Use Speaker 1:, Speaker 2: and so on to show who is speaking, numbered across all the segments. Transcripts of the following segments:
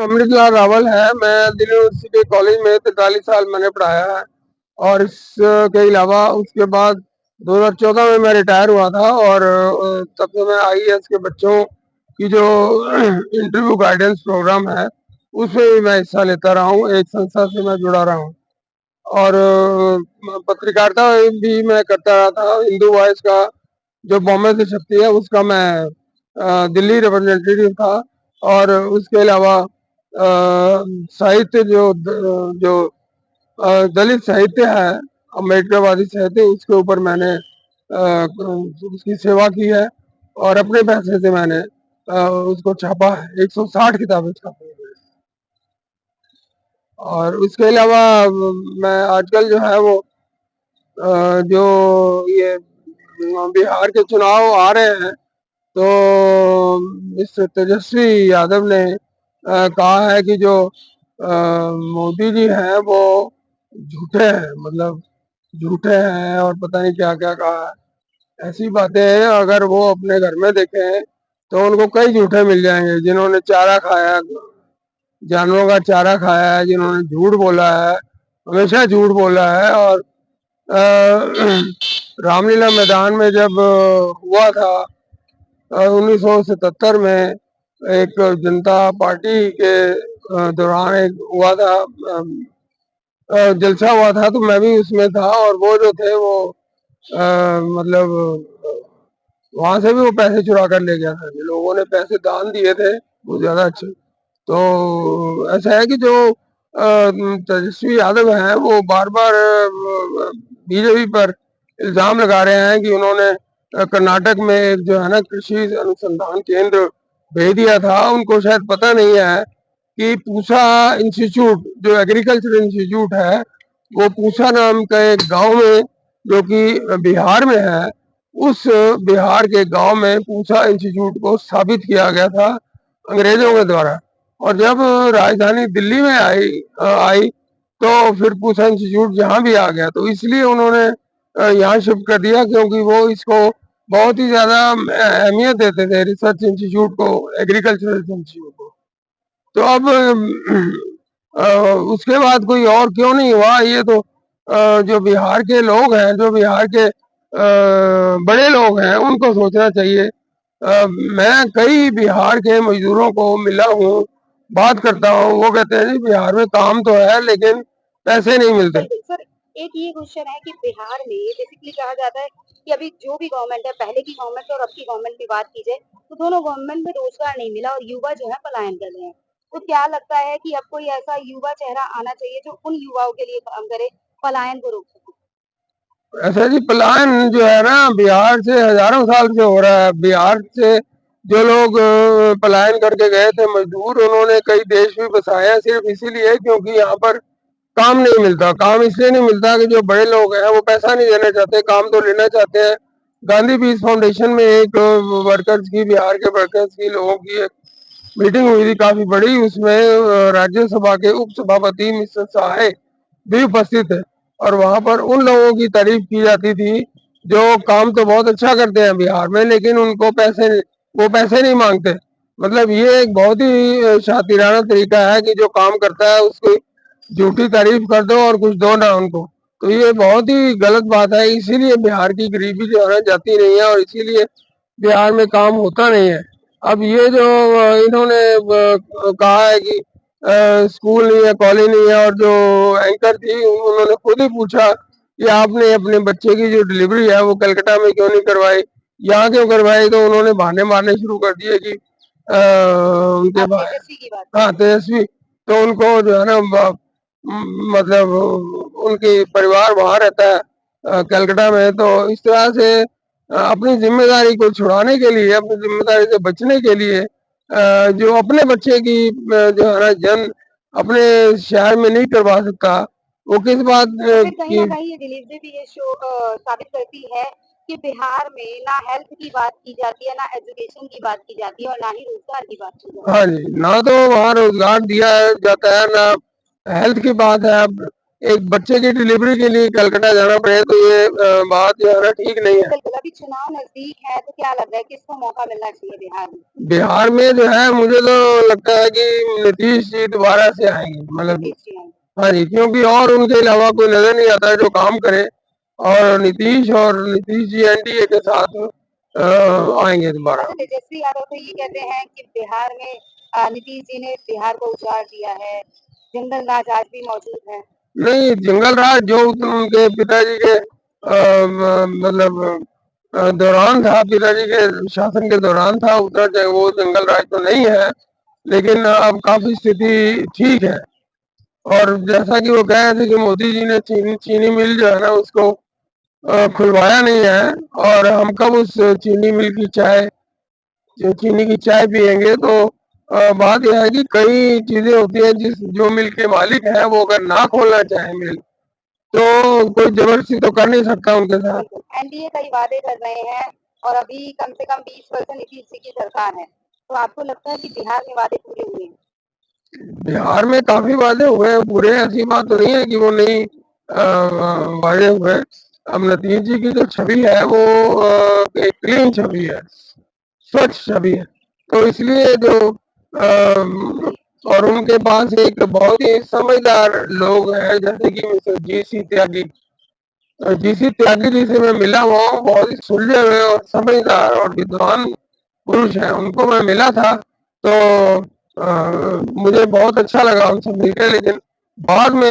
Speaker 1: अमृतलाल रावल है। मैं Delhi university college में 43 साल मैंने पढ़ाया है और इसके अलावा उसके बाद 2014 में मैं रिटायर हुआ था और तब से मैं आईएएस के बच्चों की जो इंटरव्यू गाइडेंस प्रोग्राम है उसमें भी मैं हिस्सा लेता रहा हूँ। एक संस्था से मैं जुड़ा रहा हूँ और पत्रकारिता भी मैं करता रहा था। हिंदू वॉइस का जो बॉम्बे से छपती है उसका मैं दिल्ली रिप्रेजेंटेटिव था और उसके अलावा साहित्य जो दलित साहित्य है, अम्बेडकरवादी साहित्य, उसके ऊपर मैंने उसकी सेवा की है और अपने पैसे से मैंने उसको छापा है। 160 किताबें छापी है। और उसके अलावा मैं आजकल जो है वो जो ये बिहार के चुनाव आ रहे हैं तो इस तेजस्वी यादव ने कहा है कि जो मोदी जी हैं वो झूठे हैं, मतलब झूठे हैं और पता नहीं क्या क्या कहा है। ऐसी बातें हैं, अगर वो अपने घर में देखें तो उनको कई झूठे मिल जाएंगे। जिन्होंने चारा खाया, जानवरों का चारा खाया है, जिन्होंने झूठ बोला है, हमेशा झूठ बोला है। और रामलीला मैदान में जब हुआ था 1977 में, एक जनता पार्टी के दौरान एक हुआ था, जलसा हुआ था, तो मैं भी उसमें था और वो जो थे वो मतलब वहां से भी वो पैसे चुरा कर ले गया था। लोगों ने पैसे दान दिए थे, वो ज्यादा अच्छे। तो ऐसा है कि जो तेजस्वी यादव हैं वो बार बार बीजेपी पर इल्जाम लगा रहे हैं कि उन्होंने कर्नाटक में एक जो है ना कृषि अनुसंधान केंद्र भेज दिया था। उनको शायद पता नहीं है कि पूसा इंस्टीट्यूट, जो एग्रीकल्चर इंस्टीट्यूट है, वो पूसा नाम का एक गांव में, जो कि बिहार में है, उस बिहार के गांव में पूसा इंस्टीट्यूट को स्थापित किया गया था अंग्रेजों के द्वारा। और जब राजधानी दिल्ली में आई तो फिर पूसा इंस्टीट्यूट यहाँ भी आ गया। तो इसलिए उन्होंने यहाँ शिफ्ट कर दिया, क्योंकि वो इसको बहुत ही ज्यादा अहमियत देते थे, रिसर्च इंस्टीट्यूट को, एग्रीकल्चरल इंस्टीट्यूट को। तो अब उसके बाद कोई और क्यों नहीं हुआ, ये तो जो बिहार के लोग हैं, जो बिहार के बड़े लोग हैं, उनको सोचना चाहिए। मैं कई बिहार के मजदूरों को मिला हूँ, बात करता हूँ, वो कहते हैं जी बिहार में काम तो है लेकिन पैसे नहीं मिलते।
Speaker 2: सर, एक ये क्वेश्चन है कि बिहार में बेसिकली कहा जाता है कि अभी जो भी गवर्नमेंट है, पहले की गवर्नमेंट और अब की गवर्नमेंट की बात की जाए तो दोनों गवर्नमेंट में रोजगार नहीं मिला और युवा जो है पलायन कर रहे हैं। तो क्या लगता है कि अब कोई ऐसा युवा चेहरा आना चाहिए जो उन युवाओं के लिए काम करे, पलायन को रोक सके?
Speaker 1: ऐसा जी, पलायन जो है ना बिहार से हजारों साल से हो रहा है। बिहार से जो लोग पलायन करके गए थे मजदूर, उन्होंने कई देश भी बसाए, सिर्फ इसीलिए क्योंकि यहाँ पर काम नहीं मिलता। काम इसलिए नहीं मिलता कि जो बड़े लोग हैं वो पैसा नहीं देना चाहते, काम तो लेना चाहते हैं। गांधी पीस फाउंडेशन में एक वर्कर्स की, बिहार के वर्कर्स की, लोगों की एक मीटिंग हुई थी काफी बड़ी। उसमें राज्यसभा के उप सभापति मिस्टर साहे भी उपस्थित थे और वहां पर उन लोगों की तारीफ की जाती थी जो काम तो बहुत अच्छा करते हैं बिहार में, लेकिन उनको वो पैसे नहीं मांगते। मतलब ये एक बहुत ही शातिराना तरीका है कि जो काम करता है उसकी झूठी तारीफ कर दो और कुछ दो ना उनको। तो ये बहुत ही गलत बात है। इसीलिए बिहार की गरीबी जो है जाती नहीं है और इसीलिए बिहार में काम होता नहीं है। अब ये जो इन्होंने कहा है कि स्कूल नहीं है, कॉलेज नहीं है, और जो एंकर थी उन्होंने खुद ही पूछा कि आपने अपने बच्चे की जो डिलीवरी है वो कलकत्ता में क्यों नहीं करवाई, यहाँ क्यों करवाई। तो उन्होंने बहाने मारने शुरू कर दिए कि उनके
Speaker 2: तेजस्वी की बात
Speaker 1: हाँ,
Speaker 2: करें।
Speaker 1: तेजस्वी, तो उनको जो है ना मतलब उनके परिवार वहां रहता है कलकत्ता में। तो इस तरह से अपनी जिम्मेदारी को छुड़ाने के लिए, अपनी जिम्मेदारी से बचने के लिए जो अपने बच्चे की जो है ना जन्म अपने शहर में नहीं करवा सकता, वो किस बात
Speaker 2: तो फिर कहीं
Speaker 1: की।
Speaker 2: ना कहीं ये डिलीवरी भी ये शो साबित करती है कि बिहार में ना हेल्थ की बात की जाती है, ना एजुकेशन की बात की जाती है और ना ही रोजगार की बात की जाती
Speaker 1: हाँ जी, ना तो वहाँ रोजगार दिया जाता है, ना हेल्थ की बात है। अब एक बच्चे की डिलीवरी के लिए कलकत्ता जाना पड़े, तो ये बात जो है ना ठीक नहीं है।
Speaker 2: बिल्कुल, अभी चुनाव नजदीक है तो क्या लग रहा है किसको मौका मिलना चाहिए बिहार में?
Speaker 1: बिहार में जो है मुझे तो लगता है कि नीतीश जी दोबारा से आएंगे, मतलब
Speaker 2: नीतीश जी आएंगे।
Speaker 1: हाँ जी, क्योंकि और उनके अलावा कोई नजर नहीं आता है जो काम करे। और नीतीश जी एनडीए के साथ आएंगे दोबारा।
Speaker 2: अच्छा, तेजस्वी यादव तो ये कहते हैं कि बिहार में नीतीश जी ने बिहार को उजाड़ दिया है, जंगल राज आज भी मौजूद है।
Speaker 1: नहीं, जंगल राज जो उनके पिताजी के मतलब दौरान था, पिताजी के शासन के दौरान था, उतना वो जंगल राज तो नहीं है, लेकिन अब काफी स्थिति ठीक है। और जैसा कि वो कह रहे थे कि मोदी जी ने चीनी मिल जो है ना उसको खुलवाया नहीं है, और हम कब उस चीनी मिल की चाय, जो चीनी की चाय पियेंगे, तो बात यह है कि कई चीजें होती है जो मिल के मालिक है वो अगर ना खोलना चाहे मिल, तो कोई जबरदस्ती तो कर नहीं सकता उनके साथ।
Speaker 2: बिल्कुल, एनडीए कई वादे कर रहे हैं और अभी कम से कम 20% नीतीश जी की सरकार है, तो आपको लगता है कि बिहार में वादे पूरे हुए हैं?
Speaker 1: बिहार में काफी वादे हुए हैं पूरे, ऐसी बात तो नहीं है कि वो नहीं वादे हुए। अब नीतीश जी की जो छवि है वो एक क्लीन छवि है, स्वच्छ छवि है, तो इसलिए जो और उनके पास एक बहुत ही समझदार लोग हैं, जैसे कि मिस्टर जीसी त्यागी। जीसी त्यागी जी से मैं मिला हुआ हूँ, बहुत ही सुलझे हुए और समझदार और विद्वान पुरुष हैं, उनको मैं मिला था, तो मुझे बहुत अच्छा लगा उनसे मिलकर, लेकिन बाद में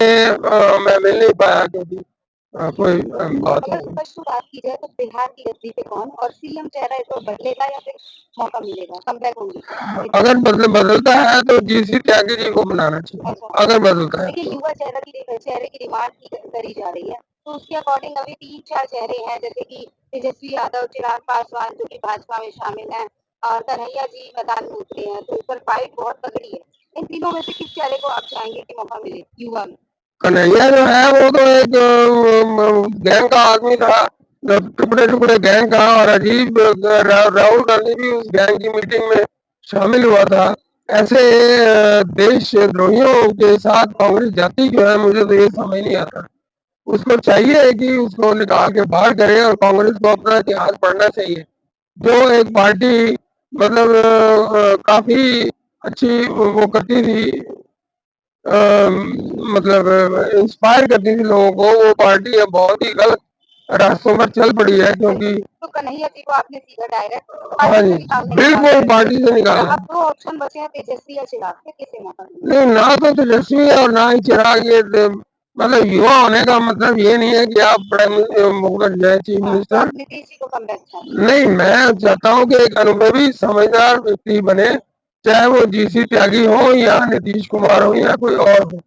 Speaker 1: मैं मिल नहीं पाया क्योंकि कोई बात
Speaker 2: अगर
Speaker 1: हो गई।
Speaker 2: स्पष्ट बात की जाए तो बिहार की गद्दी पे कौन और सीएम चेहरा इस बार बदलेगा या फिर मौका मिलेगा, कमबैक होंगी?
Speaker 1: अगर बदलता है तो जीसी त्यागी जी को बनाना चाहिए,
Speaker 2: अच्छा,
Speaker 1: अगर बदलता है
Speaker 2: देखिए
Speaker 1: तो।
Speaker 2: युवा चेहरे की डिमांड करी जा रही है, तो उसके अकॉर्डिंग अभी 3-4 चेहरे हैं जैसे कि तेजस्वी यादव, चिराग पासवान जो कि भाजपा में शामिल हैं और कन्हैया जी मैदान में उतरे हैं, तो ऊपर फाइट बहुत तगड़ी है। इन तीनों में से किस चेहरे को आप चाहेंगे कि मौका मिले युवा में?
Speaker 1: कन्हैया जो है वो तो एक गैंग का आदमी था, टुकड़े टुकड़े गैंग का, और अजीब राहुल गांधी भी उस गैंग की मीटिंग में शामिल हुआ था। ऐसे देशद्रोहियों के साथ कांग्रेस जाती क्यों है, मुझे तो ये समझ नहीं आता। उसको चाहिए कि उसको निकाल के बाहर करे, और कांग्रेस को अपना इतिहास पढ़ना चाहिए, जो एक पार्टी मतलब काफी अच्छी वो करती थी, मतलब इंस्पायर करती थी लोगों को, वो पार्टी अब बहुत ही गलत रास्तों पर चल पड़ी है, क्योंकि
Speaker 2: तो कन्हैया जी को आपने सीधा डायरेक्ट
Speaker 1: हाँ
Speaker 2: पार्टी
Speaker 1: जी,
Speaker 2: से निकालने की बात
Speaker 1: बिल्कुल
Speaker 2: कर रहे
Speaker 1: पार्टी से
Speaker 2: हैं।
Speaker 1: निकालना।
Speaker 2: अब 2 ऑप्शन बचे हैं तेजस्वी या चिराग, फिर किसे मौका मिलेगा?
Speaker 1: नहीं, ना तो तेजस्वी है और ना ही चिराग, ये मतलब युवा होने का मतलब ये नहीं है कि आप बन जाए चीफ
Speaker 2: हाँ, तो
Speaker 1: मिनिस्टर।
Speaker 2: आप नीतीश जी को कमबैक चाहते हैं।
Speaker 1: नहीं, मैं चाहता हूँ कि एक अनुभवी समझदार व्यक्ति बने, चाहे वो जीसी त्यागी हो या नीतीश कुमार हो या कोई और हो।